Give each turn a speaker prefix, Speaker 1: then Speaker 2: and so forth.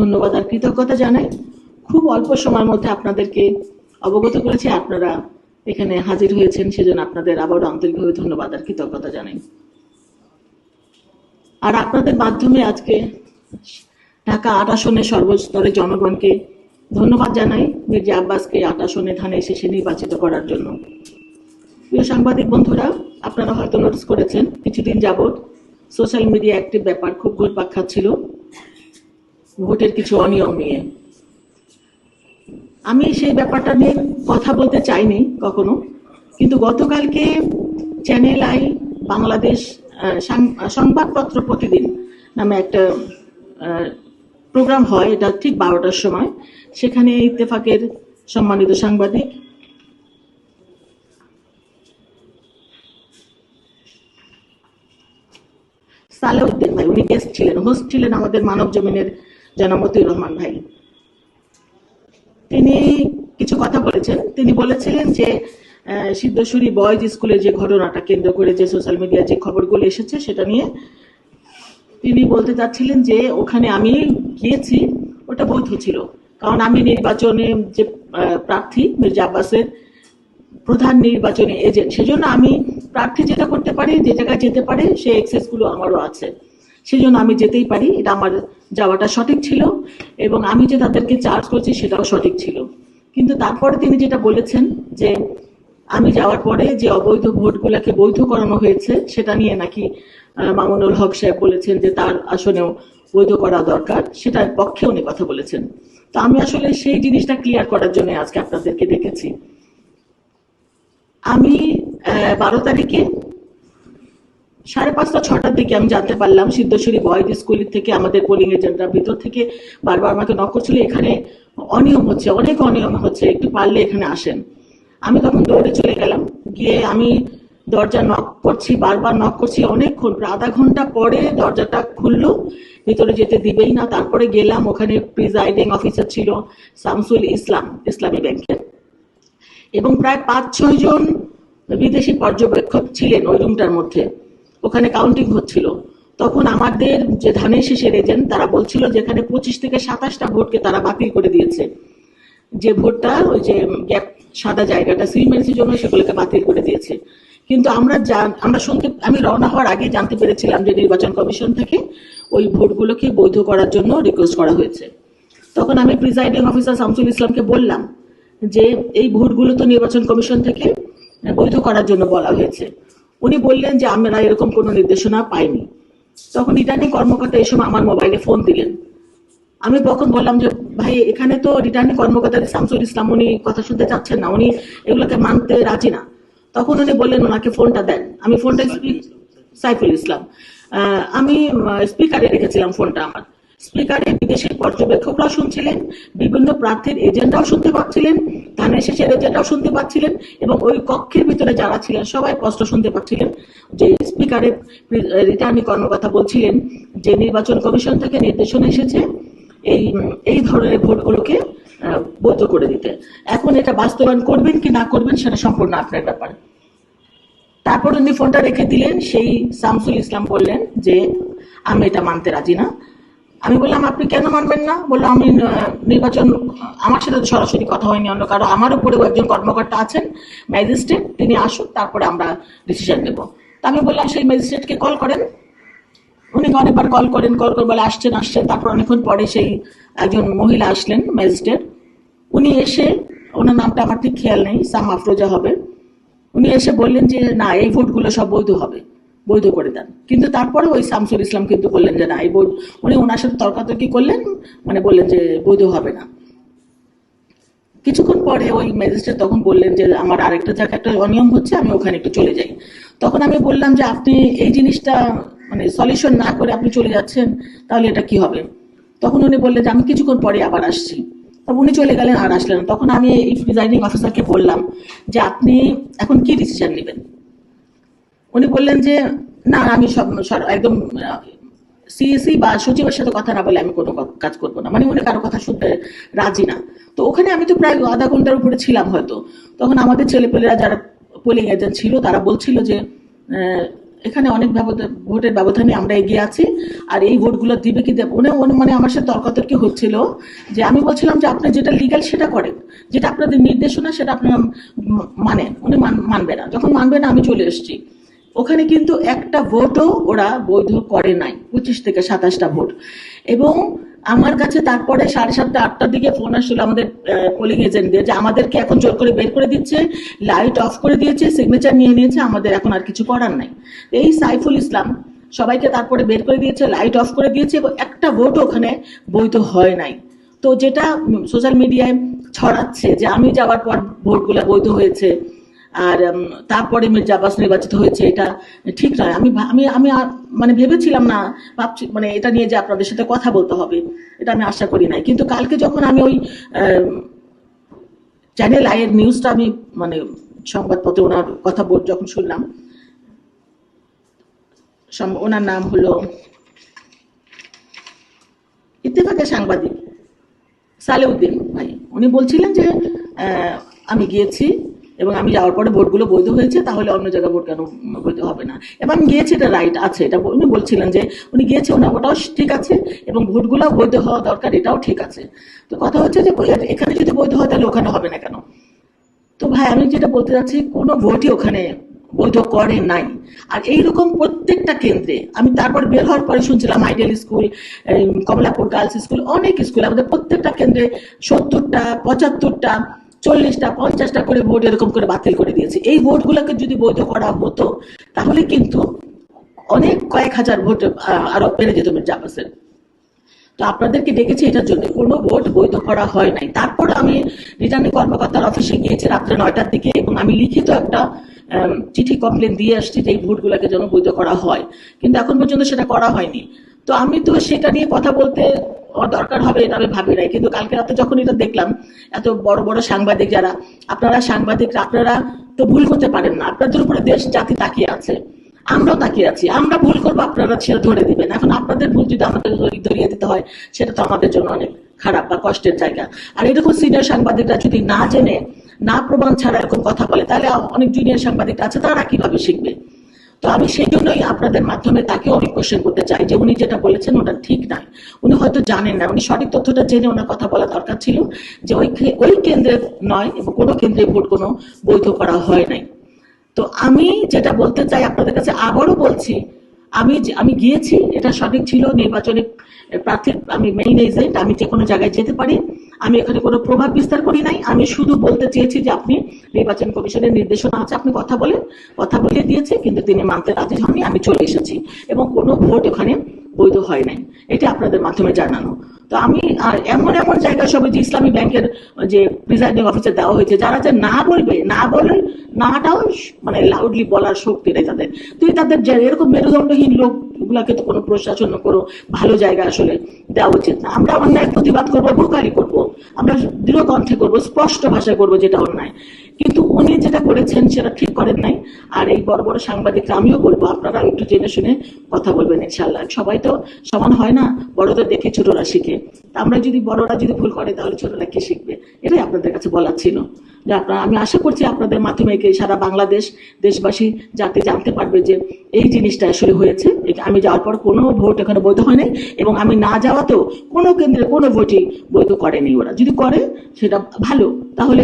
Speaker 1: ধন্যবাদ আর কৃতজ্ঞতা জানাই। খুব অল্প সময়ের মধ্যে আপনাদেরকে অবগত করেছি, আপনারা এখানে হাজির হয়েছেন, সেজন্য আপনাদের আবারও আন্তরিকভাবে ধন্যবাদ আর কৃতজ্ঞতা জানাই। আর আপনাদের মাধ্যমে আজকে ঢাকা ৮ আসনের সর্বস্তরের জনগণকে ধন্যবাদ জানাই মির্জা আব্বাসকে ৮ আসনে ধানে এসে নির্বাচিত করার জন্য। প্রিয় সাংবাদিক বন্ধুরা, আপনারা হয়তো নোটিস করেছেন কিছুদিন যাবৎ সোশ্যাল মিডিয়া অ্যাক্টিভ ব্যাপার খুব ঘুরপাক খাচ্ছিল ভোটের কিছু অনিয়ম নিয়ে। আমি সেই ব্যাপারটা নিয়ে কথা বলতে চাইনি কখনো, কিন্তু গতকালকে চ্যানেল আই বাংলাদেশ সংবাদপত্র প্রতিদিন নামে একটা প্রোগ্রাম হয়, এটা ঠিক 12টার সময়। সেখানে ইত্তেফাকের সম্মানিত সাংবাদিক সালেউদ্দিন ভাই, উনি গেস্ট ছিলেন, হোস্ট ছিলেন আমাদের মানব জমিনের জনাব মতিউর রহমান ভাই। তিনি কিছু কথা বলেছেন। তিনি বলেছিলেন যে সিদ্ধেশ্বরী বয়েজ স্কুলের যে ঘটনাটা কেন্দ্র করে যে সোশ্যাল মিডিয়া যে খবরগুলো এসেছে সেটা নিয়ে তিনি বলতে চাচ্ছিলেন যে ওখানে আমি গিয়েছি, ওটা বৈধ ছিল, কারণ আমি নির্বাচনে যে প্রার্থী মির্জা আব্বাসের প্রধান নির্বাচনী এজেন্ট, সেজন্য আমি প্রার্থী যেটা করতে পারি, যে জায়গায় যেতে পারে সেই এক্সেসগুলো আমারও আছে, সেজন্য আমি যেতেই পারি, এটা আমার যাওয়াটা সঠিক ছিল এবং আমি যে তাদেরকে চার্জ করছি সেটাও সঠিক ছিল। কিন্তু তারপরে তিনি যেটা বলেছেন যে আমি যাওয়ার পরে যে অবৈধ ভোটগুলোকে বৈধ করানো হয়েছে সেটা নিয়ে নাকি মামুনুল হক সাহেব বলেছেন যে তার আসনেও বৈধ করা দরকার, সেটার পক্ষে উনি কথা বলেছেন। তো আমি আসলে সেই জিনিসটা ক্লিয়ার করার জন্য আজকে আপনাদেরকে ডেকেছি। আমি 12 তারিখে 5:30-6টার দিকে আমি জানতে পারলাম সিদ্ধেশ্বরী বয়েজ স্কুল থেকে আমাদের পোলিং এজেন্টরা ভিতর থেকে বারবার আমাকে নক করছিল, এখানে অনিয়ম হচ্ছে, অনেক অনিয়ম হচ্ছে, একটু পারলে এখানে আসেন। আমি তখন দৌড়ে চলে গেলাম, গিয়ে আমি দরজা নক করছি, বারবার নক করছি, অনেকক্ষণ, প্রায় আধা ঘন্টা পরে দরজাটা খুললো, ভিতরে যেতে দিবেই না। তারপরে গেলাম, ওখানে প্রিজাইডিং অফিসার ছিল শামসুল ইসলাম, ইসলামী ব্যাংকের, এবং প্রায় 5-6 জন বিদেশি পর্যবেক্ষক ছিলেন ওই রুমটার মধ্যে। ওখানে কাউন্টিং হচ্ছিল। তখন আমাদের যে ধানের শীষের এজেন্ট তারা বলছিল যেখানে 25 থেকে 27টা ভোটকে তারা বাতিল করে দিয়েছে, যে ভোটটা ওই যে গ্যাপ সাদা জায়গাটা সিমেন্সির জন্য সেগুলোকে বাতিল করে দিয়েছে। কিন্তু আমরা শুনতে, আমি রওনা হওয়ার আগে জানতে পেরেছিলাম যে নির্বাচন কমিশন থেকে ওই ভোটগুলোকে বৈধ করার জন্য রিকোয়েস্ট করা হয়েছে। তখন আমি প্রিজাইডিং অফিসার শামসুল ইসলামকে বললাম যে এই ভোটগুলো তো নির্বাচন কমিশন থেকে বৈধ করার জন্য বলা হয়েছে। উনি বললেন যে আমরা এরকম কোনো নির্দেশনা পাইনি। তখন রিটার্নিং কর্মকর্তা এই সময় আমার মোবাইলে ফোন দিলেন। আমি তখন বললাম যে ভাই, এখানে তো রিটার্নিং কর্মকর্তা শামসুল ইসলাম, উনি কথা শুনতে চাচ্ছেন না, উনি এগুলোকে মানতে রাজি না। তখন উনি বললেন ওনাকে ফোনটা দেন। আমি ফোনটা সাইফুল ইসলাম, আমি স্পিকারে রেখেছিলাম ফোনটা। আমার স্পিকারে বিদেশের পর্যবেক্ষকরাও শুনছিলেন, বিভিন্ন প্রার্থীর এজেন্টরাও শুনতে পাচ্ছিলেন, ধানের শেষের এজেন্টরাও শুনতে পাচ্ছিলেন, এবং ওই কক্ষের ভিতরে যারা ছিলেন সবাই স্পষ্ট শুনতে পাচ্ছিলেন যে স্পিকারে রিটার্নিং কর্মকর্তা বলছিলেন যে নির্বাচন কমিশন থেকে নির্দেশনা এসেছে এই ধরনের ভোটগুলোকে বৈধ করে দিতে। এখন এটা বাস্তবায়ন করবেন কি না করবেন সেটা সম্পূর্ণ আপনার ব্যাপার। তারপর উনি ফোনটা রেখে দিলেন। সেই শামসুল ইসলাম বললেন যে আমি এটা মানতে রাজি না। আমি বললাম আপনি কেন মানবেন না? বললো আমি নির্বাচন, আমার সাথে সরাসরি কথা হয়নি, অন্য কারো, আমার উপরেও একজন কর্মকর্তা আছেন ম্যাজিস্ট্রেট, তিনি আসুন, তারপরে আমরা ডিসিশন নেব। তা আমি বললাম সেই ম্যাজিস্ট্রেটকে কল করেন। উনি অনেকবার কল করেন, কল করে বলে আসছেন। তারপর অনেকক্ষণ পরে সেই একজন মহিলা আসলেন ম্যাজিস্ট্রেট। উনি এসে, ওনার নামটা আমার ঠিক খেয়াল নেই, সাম আফরোজা হবে, উনি এসে বললেন যে না, এই ভোটগুলো সব বৈধ হবে, বৈধ করে দেন। কিন্তু তারপরে ওই শামসুল ইসলাম কিন্তু বললেন যে না, এই ভোট, উনি ওনার সাথে তর্কাতর্কি করলেন, মানে বললেন যে বৈধ হবে না। কিছুক্ষণ পরে ওই ম্যাজিস্ট্রেট তখন বললেন যে আমার আরেকটা জায়গায় একটা অনিয়ম হচ্ছে, আমি ওখানে একটু চলে যাই। তখন আমি বললাম যে আপনি এই জিনিসটা মানে সলিউশন না করে আপনি চলে যাচ্ছেন, তাহলে এটা কি হবে? তখন উনি বললেন যে আমি কিছুক্ষণ পরে আবার আসছি। তখন উনি চলে গেলেন, আর আসলেন। তখন আমি এই প্রিজাইডিং অফিসারকে বললাম যে আপনি এখন কি ডিসিশন নেবেন? উনি বললেন যে না, আমি সব একদম সিএসি বা সচিবের সাথে কথা না বলে আমি কোনো কাজ করবো না, মানে উনি কারো কথা শুনতে রাজি না। তো ওখানে আমি তো প্রায় আধা ঘন্টার উপরে ছিলাম হয়তো। তখন আমাদের ছেলেপেলেরা যারা পোলিং এজেন্ট ছিল তারা বলছিল যে এখানে অনেক ভোটের ব্যবধানে আমরা এগিয়ে আছি। আর এই ভোটগুলো দিবে কি দেবে উনি মানে আমার সাথে তর্কাতর্কি হচ্ছিল, যে আমি বলছিলাম যে আপনি যেটা লিগ্যাল সেটা করেন, যেটা আপনাদের নির্দেশনা সেটা আপনারা মানেন। উনি মানবে না, যখন মানবে না আমি চলে এসেছি। ওখানে কিন্তু একটা ভোটও ওরা বৈধ করে নাই, 25 থেকে 27টা ভোট। এবং আমার কাছে তারপরে 7:30 8টার দিকে ফোন আসছিল আমাদের পোলিং এজেন্টদের, যে আমাদেরকে এখন জোর করে বের করে দিচ্ছে, লাইট অফ করে দিয়েছে, সিগনেচার নিয়ে নিয়েছে, আমাদের এখন আর কিছু করার নাই। এই সাইফুল ইসলাম সবাইকে তারপরে বের করে দিয়েছে, লাইট অফ করে দিয়েছে, এবং একটা ভোটও ওখানে বৈধ হয় নাই। তো যেটা সোশ্যাল মিডিয়ায় ছড়াচ্ছে যে আমি যাওয়ার পর ভোটগুলো বৈধ হয়েছে, আর তারপরে মির্জা আব্বাস নির্বাচিত হয়েছে, এটা ঠিক নয়। আমি আমি আমি মানে ভেবেছিলাম না, ভাবছি মানে এটা নিয়ে যে আপনাদের সাথে কথা বলতে হবে, এটা আমি আশা করি নাই। কিন্তু কালকে যখন আমি ওই চ্যানেল আই এর নিউজটা আমি মানে সংবাদপত্রে ওনার কথা যখন শুনলাম, ওনার নাম হলো ইত্তেফাকের সাংবাদিক সালেউদ্দিন ভাই, উনি বলছিলেন যে আমি গিয়েছি এবং আমি যাওয়ার পরে ভোটগুলো বৈধ হয়েছে, তাহলে অন্য জায়গায় ভোট কেন বৈধ হবে না। এবং আমি গিয়েছি, এটা রাইট আছে, এটা উনি বলছিলেন যে উনি গিয়েছে, ওটাও ঠিক আছে, এবং ভোটগুলো বৈধ হওয়া দরকার, এটাও ঠিক আছে। তো কথা হচ্ছে যে এখানে যদি বৈধ হয় তাহলে ওখানে হবে না কেন? তো ভাই আমি যেটা বলতে চাচ্ছি, কোনো ভোটই ওখানে বৈধ করে নাই। আর এইরকম প্রত্যেকটা কেন্দ্রে আমি তারপর বের হওয়ার পরে শুনছিলাম ideal school, Kamalapur girls school, অনেক স্কুল, আমাদের প্রত্যেকটা কেন্দ্রে 70টা 75টা 40টা 50টা করে ভোট এরকম করে বাতিল করে দিয়েছে। এই ভোটগুলোকে যদি বৈধ করা হতো তাহলে কিন্তু অনেক কয়েক হাজার ভোট আরো বেড়ে যেত মির্জা আব্বাসের। তো আপনাদেরকে ডেকেছি এটার জন্য, কোনো ভোট বৈধ করা হয় নাই। তারপর আমি রিটার্নিং কর্মকর্তার অফিসে গিয়েছি রাত্রে 9টার দিকে, এবং আমি লিখিত একটা চিঠি কমপ্লেন দিয়ে আসছি যে এই ভোটগুলোকে যেন বৈধ করা হয়, কিন্তু এখন পর্যন্ত সেটা করা হয়নি। তো আমি তো সেটা নিয়ে কথা বলতে দরকার হবে এটা আমি ভাবি নাই, কিন্তু কালকে রাতে যখন এটা দেখলাম, এত বড় বড় সাংবাদিক যারা, আপনারা সাংবাদিকরা, আপনারা তো ভুল করতে পারেন না, আপনাদের উপরে দেশ জাতি তাকিয়ে আছে, আমরাও তাকিয়ে আছি, আমরা ভুল করবো, আপনারা সেটা ধরে দিবেন। এখন আপনাদের ভুল যদি আমাদের ধরিয়ে দিতে হয়, সেটা তো আমাদের জন্য অনেক খারাপ বা কষ্টের জায়গা। আর এরকম সিনিয়র সাংবাদিকরা যদি না জেনে, না প্রমাণ ছাড়া এরকম কথা বলে, তাহলে অনেক জুনিয়র সাংবাদিক আছে, তারা কিভাবে শিখবে? তো আমি সেই জন্যই আপনাদের মাধ্যমে তাকে অনেক কোশ্চেন করতে চাই যে উনি যেটা বলেছেন ওটা ঠিক নয়। উনি হয়তো জানেন না, উনি সঠিক তথ্যটা জেনে ওনার কথা বলা দরকার ছিল, যে ওই কেন্দ্রের নয় এবং কোনো কেন্দ্রে ভোট কোনো বৈধ করা হয় নাই। তো আমি যেটা বলতে চাই আপনাদের কাছে, আবারও বলছি, আমি গিয়েছি, এটা সঠিক ছিল। নির্বাচনী প্রার্থীর আমি মেইন এজেন্ট, আমি যে কোনো জায়গায় যেতে পারি, আমি এখানে কোনো প্রভাব বিস্তার করি নাই। আমি শুধু বলতে চেয়েছি যে আপনি নির্বাচন কমিশনের নির্দেশনা আছে, আপনি কথা বলে দিয়েছে, কিন্তু তিনি মানতে রাজি হননি, আমি চলে এসেছি, এবং কোনো ভোট ওখানে বৈধ হয় নাই, এটা আপনাদের মাধ্যমে জানানো। তো আমি এমন এমন জায়গায় সবাই যে ইসলামী ব্যাংকের যে প্রিজাইডিং অফিসার দেওয়া হয়েছে, যারা যে না বলবে, না বলে নাটাও মানে লাউডলি বলার শক্তি নেই তাদের। তুই তাদের এরকম মেরুদণ্ডহীন লোকগুলাকে তো কোনো প্রশাসন, কোনো ভালো জায়গা আসলে দেওয়া উচিত না। আমরা অন্যায় প্রতিবাদ করবো, ভোকালি করবো, আমরা দৃঢ় কণ্ঠে করবো, স্পষ্ট ভাষায় করবো যেটা অন্যায়, কিন্তু উনি যেটা করেছেন সেটা ঠিক করেন নাই। আর এই বড় বড় সাংবাদিকরা আমিও বলবো, আপনারা একটু জেনে শুনে কথা বলবেন ইনশাল্লাহ। সবাই তো সমান হয় না, বড়দের দেখে ছোটরা শিখে। আমরা যদি বড়রা যদি ভুল করে তাহলে ছোটরা কি শিখবে? এটাই আপনাদের কাছে বলার ছিল। যে আপনারা, আমি আশা করছি আপনাদের মাধ্যমে সারা বাংলাদেশ দেশবাসী যাতে জানতে পারবে যে এই জিনিসটা আসলে হয়েছে। আমি যাওয়ার পর কোনো ভোট এখানে বৈধ হয় নাই, এবং আমি না যাওয়াতেও কোনো কেন্দ্রে কোনো ভোটই বৈধ করেনি। ওরা যদি করে সেটা ভালো, তাহলে